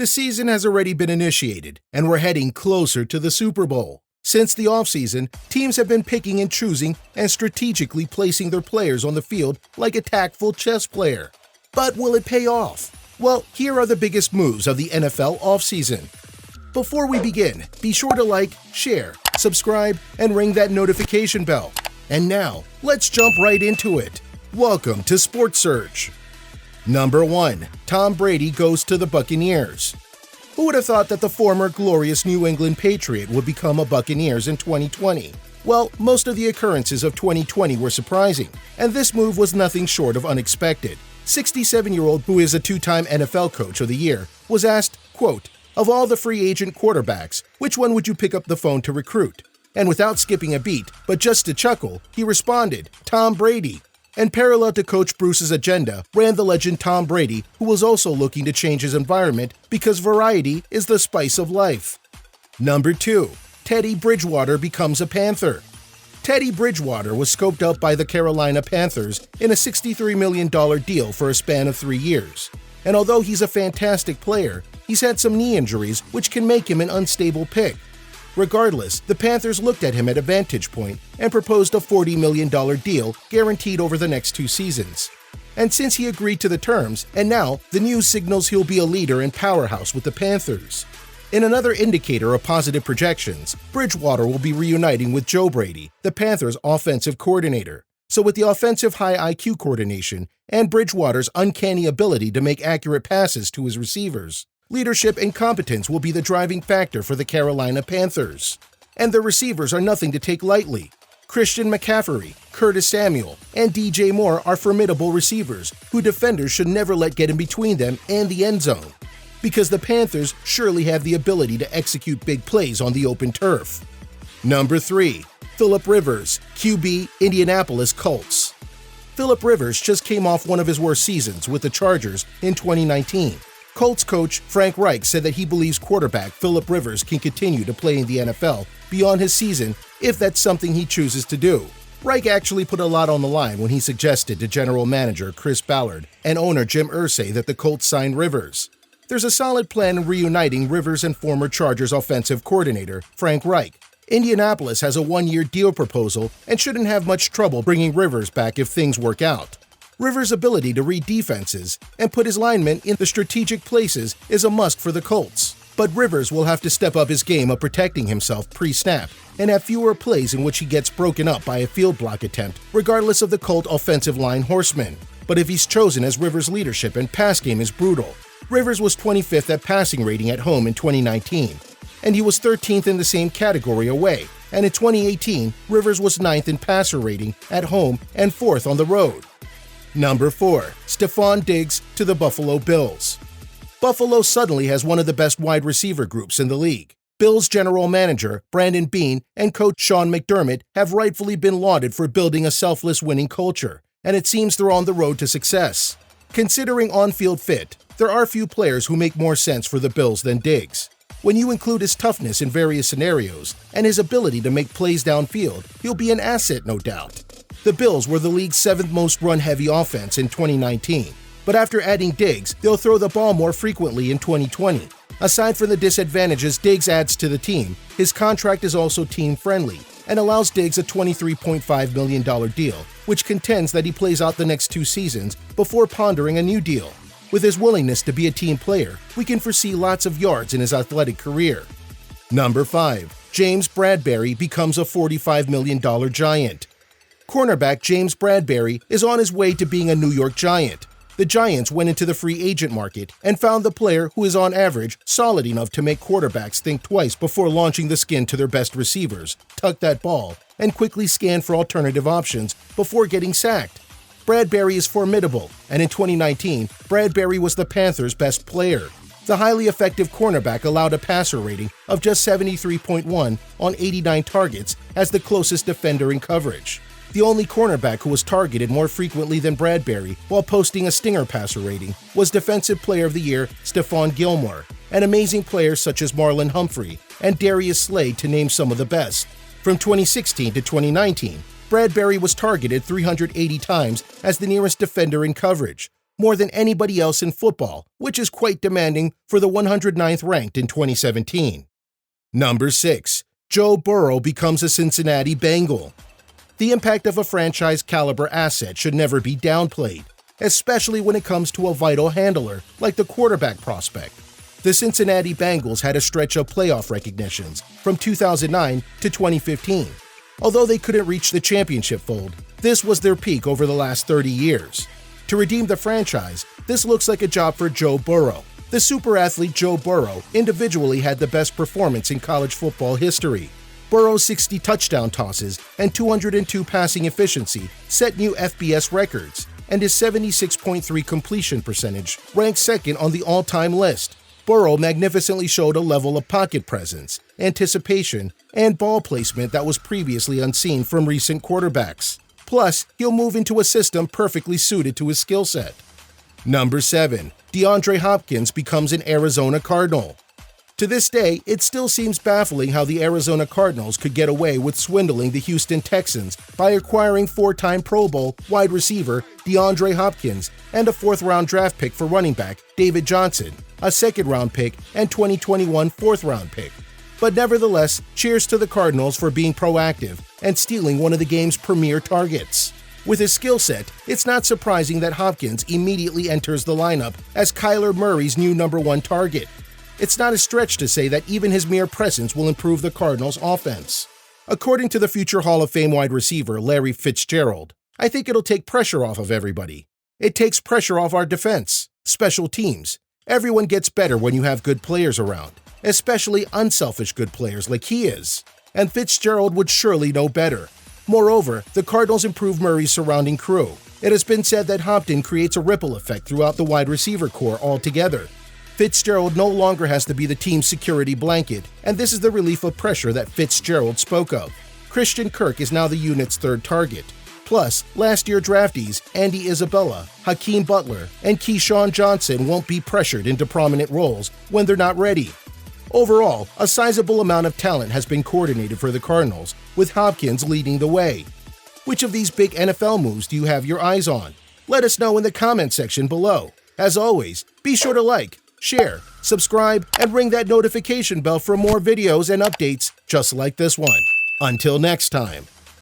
The season has already been initiated, and we're heading closer to the Super Bowl. Since the offseason, teams have been picking and choosing and strategically placing their players on the field like a tactful chess player. But will it pay off? Well, here are the biggest moves of the NFL offseason. Before we begin, be sure to like, share, subscribe, and ring that notification bell. And now, let's jump right into it. Welcome to Sports Surge. Number 1. Tom Brady goes to the Buccaneers. Who would have thought that the former glorious New England Patriot would become a Buccaneers in 2020? Well, most of the occurrences of 2020 were surprising, and this move was nothing short of unexpected. 67-year-old, who is a two-time NFL Coach of the Year, was asked, quote, "Of all the free agent quarterbacks, which one would you pick up the phone to recruit?" And without skipping a beat, but just to chuckle, he responded, "Tom Brady." And parallel to Coach Bruce's agenda ran the legend Tom Brady, who was also looking to change his environment because variety is the spice of life. Number 2. Teddy Bridgewater becomes a Panther. Teddy Bridgewater was scoped up by the Carolina Panthers in a $63 million deal for a span of 3 years. And although he's a fantastic player, he's had some knee injuries which can make him an unstable pick. Regardless, the Panthers looked at him at a vantage point and proposed a $40 million deal guaranteed over the next 2 seasons. And since he agreed to the terms, and now the news signals he'll be a leader and powerhouse with the Panthers. In another indicator of positive projections, Bridgewater will be reuniting with Joe Brady, the Panthers' offensive coordinator. So with the offensive high IQ coordination and Bridgewater's uncanny ability to make accurate passes to his receivers, leadership and competence will be the driving factor for the Carolina Panthers. And their receivers are nothing to take lightly. Christian McCaffrey, Curtis Samuel, and DJ Moore are formidable receivers who defenders should never let get in between them and the end zone, because the Panthers surely have the ability to execute big plays on the open turf. Number 3. Philip Rivers, QB, Indianapolis Colts. Philip Rivers just came off one of his worst seasons with the Chargers in 2019. Colts coach Frank Reich said that he believes quarterback Philip Rivers can continue to play in the NFL beyond his season if that's something he chooses to do. Reich actually put a lot on the line when he suggested to general manager Chris Ballard and owner Jim Irsay that the Colts sign Rivers. There's a solid plan in reuniting Rivers and former Chargers offensive coordinator Frank Reich. Indianapolis has a 1-year deal proposal and shouldn't have much trouble bringing Rivers back if things work out. Rivers' ability to read defenses and put his linemen in the strategic places is a must for the Colts. But Rivers will have to step up his game of protecting himself pre-snap and have fewer plays in which he gets broken up by a field block attempt, regardless of the Colt offensive line horsemen. But if he's chosen as Rivers' leadership and pass game is brutal. Rivers was 25th at passing rating at home in 2019, and he was 13th in the same category away. And in 2018, Rivers was 9th in passer rating at home and 4th on the road. Number 4. Stefon Diggs to the Buffalo Bills. Buffalo suddenly has one of the best wide receiver groups in the league. Bills general manager Brandon Beane and coach Sean McDermott have rightfully been lauded for building a selfless winning culture, and it seems they're on the road to success. Considering on-field fit, there are few players who make more sense for the Bills than Diggs. When you include his toughness in various scenarios and his ability to make plays downfield, he'll be an asset, no doubt. The Bills were the league's 7th most run-heavy offense in 2019, but after adding Diggs, they'll throw the ball more frequently in 2020. Aside from the disadvantages Diggs adds to the team, his contract is also team-friendly and allows Diggs a $23.5 million deal, which contends that he plays out the next 2 seasons before pondering a new deal. With his willingness to be a team player, we can foresee lots of yards in his athletic career. Number 5. James Bradberry becomes a $45 million Giant. Cornerback James Bradberry is on his way to being a New York Giant. The Giants went into the free agent market and found the player who is on average solid enough to make quarterbacks think twice before launching the skin to their best receivers, tuck that ball, and quickly scan for alternative options before getting sacked. Bradberry is formidable, and in 2019, Bradberry was the Panthers' best player. The highly effective cornerback allowed a passer rating of just 73.1 on 89 targets as the closest defender in coverage. The only cornerback who was targeted more frequently than Bradberry while posting a stinger passer rating was Defensive Player of the Year Stephon Gilmore, and amazing players such as Marlon Humphrey and Darius Slade to name some of the best. From 2016 to 2019, Bradberry was targeted 380 times as the nearest defender in coverage, more than anybody else in football, which is quite demanding for the 109th ranked in 2017. Number 6. Joe Burrow becomes a Cincinnati Bengal. The impact of a franchise-caliber asset should never be downplayed, especially when it comes to a vital handler like the quarterback prospect. The Cincinnati Bengals had a stretch of playoff recognitions from 2009 to 2015. Although they couldn't reach the championship fold, this was their peak over the last 30 years. To redeem the franchise, this looks like a job for Joe Burrow. The super athlete Joe Burrow individually had the best performance in college football history. Burrow's 60 touchdown tosses and 202 passing efficiency set new FBS records, and his 76.3 completion percentage ranked second on the all-time list. Burrow magnificently showed a level of pocket presence, anticipation, and ball placement that was previously unseen from recent quarterbacks. Plus, he'll move into a system perfectly suited to his skill set. Number 7. DeAndre Hopkins becomes an Arizona Cardinal. To this day, it still seems baffling how the Arizona Cardinals could get away with swindling the Houston Texans by acquiring 4-time Pro Bowl wide receiver DeAndre Hopkins and a 4th-round draft pick for running back David Johnson, a 2nd-round pick, and 2021 4th-round pick. But nevertheless, cheers to the Cardinals for being proactive and stealing one of the game's premier targets. With his skill set, it's not surprising that Hopkins immediately enters the lineup as Kyler Murray's new number 1 target. It's not a stretch to say that even his mere presence will improve the Cardinals' offense. According to the future Hall of Fame wide receiver Larry Fitzgerald, I think it'll take pressure off of everybody. It takes pressure off our defense, special teams. Everyone gets better when you have good players around, especially unselfish good players like he is. And Fitzgerald would surely know better. Moreover, the Cardinals improve Murray's surrounding crew. It has been said that Hopkins creates a ripple effect throughout the wide receiver core altogether. Fitzgerald no longer has to be the team's security blanket, and this is the relief of pressure that Fitzgerald spoke of. Christian Kirk is now the unit's 3rd target. Plus, last year draftees Andy Isabella, Hakeem Butler, and Keyshawn Johnson won't be pressured into prominent roles when they're not ready. Overall, a sizable amount of talent has been coordinated for the Cardinals, with Hopkins leading the way. Which of these big NFL moves do you have your eyes on? Let us know in the comment section below. As always, be sure to like, share, subscribe, and ring that notification bell for more videos and updates just like this one. Until next time.